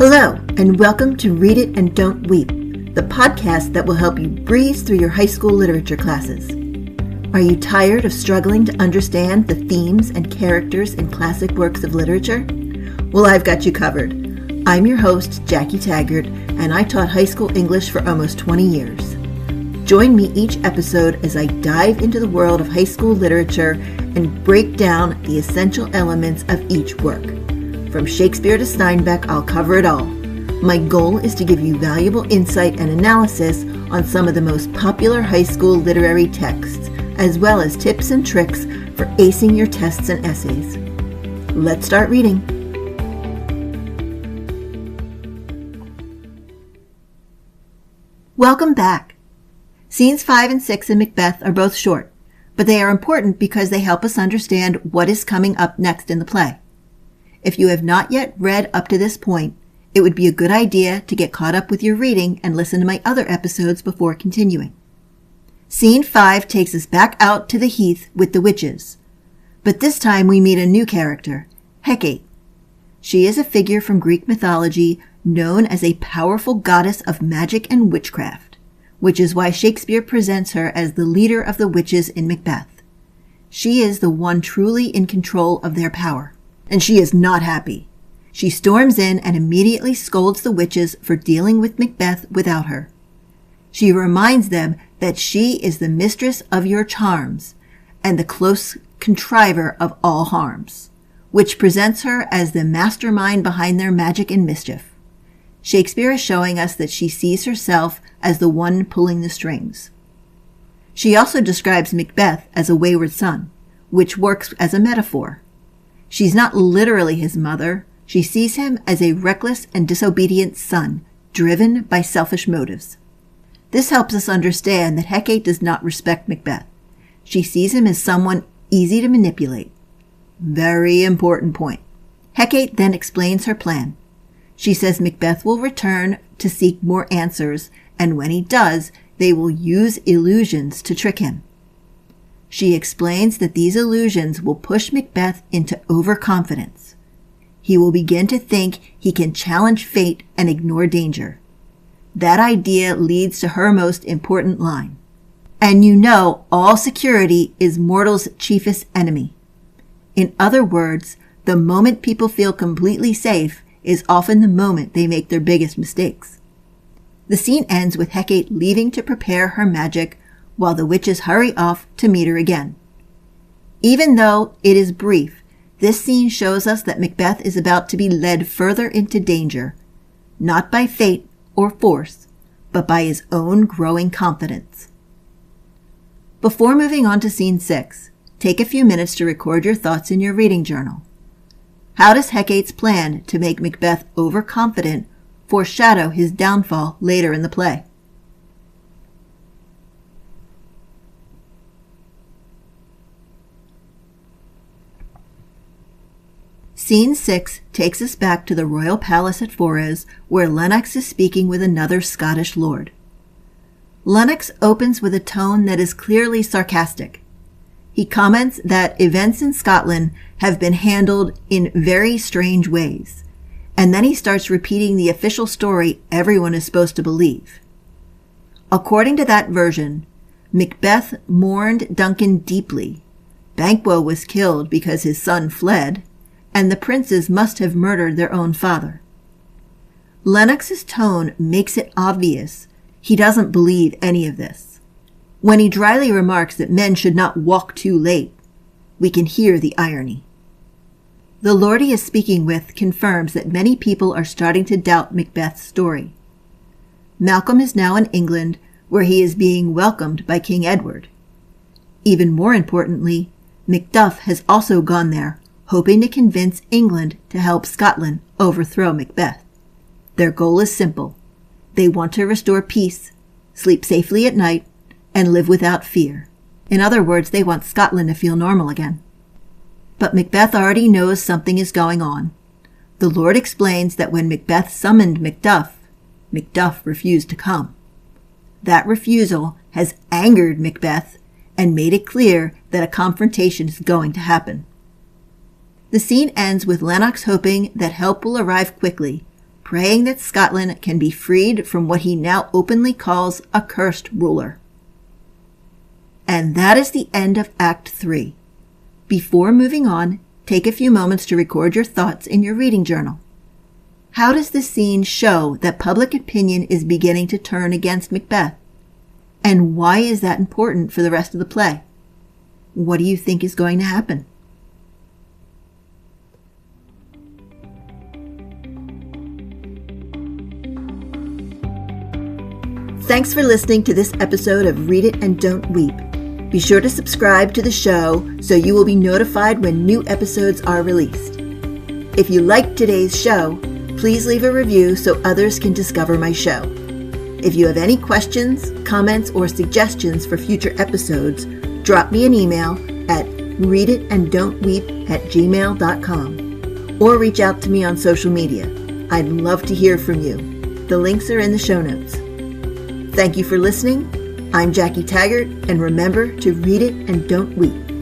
Hello, and welcome to Read It and Don't Weep, the podcast that will help you breeze through your high school literature classes. Are you tired of struggling to understand the themes and characters in classic works of literature? Well, I've got you covered. I'm your host, Jackie Taggart, and I taught high school English for almost 20 years. Join me each episode as I dive into the world of high school literature and break down the essential elements of each work. From Shakespeare to Steinbeck, I'll cover it all. My goal is to give you valuable insight and analysis on some of the most popular high school literary texts, as well as tips and tricks for acing your tests and essays. Let's start reading. Welcome back. Scenes 5 and 6 in Macbeth are both short, but they are important because they help us understand what is coming up next in the play. If you have not yet read up to this point, it would be a good idea to get caught up with your reading and listen to my other episodes before continuing. Scene 5 takes us back out to the heath with the witches, but this time we meet a new character, Hecate. She is a figure from Greek mythology known as a powerful goddess of magic and witchcraft, which is why Shakespeare presents her as the leader of the witches in Macbeth. She is the one truly in control of their power. And she is not happy. She storms in and immediately scolds the witches for dealing with Macbeth without her. She reminds them that she is the mistress of your charms and the close contriver of all harms, which presents her as the mastermind behind their magic and mischief. Shakespeare is showing us that she sees herself as the one pulling the strings. She also describes Macbeth as a wayward son, which works as a metaphor. She's not literally his mother. She sees him as a reckless and disobedient son, driven by selfish motives. This helps us understand that Hecate does not respect Macbeth. She sees him as someone easy to manipulate. Very important point. Hecate then explains her plan. She says Macbeth will return to seek more answers, and when he does, they will use illusions to trick him. She explains that these illusions will push Macbeth into overconfidence. He will begin to think he can challenge fate and ignore danger. That idea leads to her most important line. And you know all security is mortal's chiefest enemy. In other words, the moment people feel completely safe is often the moment they make their biggest mistakes. The scene ends with Hecate leaving to prepare her magic while the witches hurry off to meet her again. Even though it is brief, this scene shows us that Macbeth is about to be led further into danger, not by fate or force, but by his own growing confidence. Before moving on to scene 6, take a few minutes to record your thoughts in your reading journal. How does Hecate's plan to make Macbeth overconfident foreshadow his downfall later in the play? Scene 6 takes us back to the royal palace at Forres, where Lennox is speaking with another Scottish lord. Lennox opens with a tone that is clearly sarcastic. He comments that events in Scotland have been handled in very strange ways, and then he starts repeating the official story everyone is supposed to believe. According to that version, Macbeth mourned Duncan deeply. Banquo was killed because his son fled, and the princes must have murdered their own father. Lennox's tone makes it obvious he doesn't believe any of this. When he dryly remarks that men should not walk too late, we can hear the irony. The lord he is speaking with confirms that many people are starting to doubt Macbeth's story. Malcolm is now in England, where he is being welcomed by King Edward. Even more importantly, Macduff has also gone there, hoping to convince England to help Scotland overthrow Macbeth. Their goal is simple. They want to restore peace, sleep safely at night, and live without fear. In other words, they want Scotland to feel normal again. But Macbeth already knows something is going on. The Lord explains that when Macbeth summoned Macduff, Macduff refused to come. That refusal has angered Macbeth and made it clear that a confrontation is going to happen. The scene ends with Lennox hoping that help will arrive quickly, praying that Scotland can be freed from what he now openly calls a cursed ruler. And that is the end of Act 3. Before moving on, take a few moments to record your thoughts in your reading journal. How does this scene show that public opinion is beginning to turn against Macbeth? And why is that important for the rest of the play? What do you think is going to happen? Thanks for listening to this episode of Read It and Don't Weep. Be sure to subscribe to the show so you will be notified when new episodes are released. If you liked today's show, please leave a review so others can discover my show. If you have any questions, comments, or suggestions for future episodes, drop me an email at readitanddontweep@gmail.com or reach out to me on social media. I'd love to hear from you. The links are in the show notes. Thank you for listening. I'm Jackie Taggart, and remember to read it and don't weep.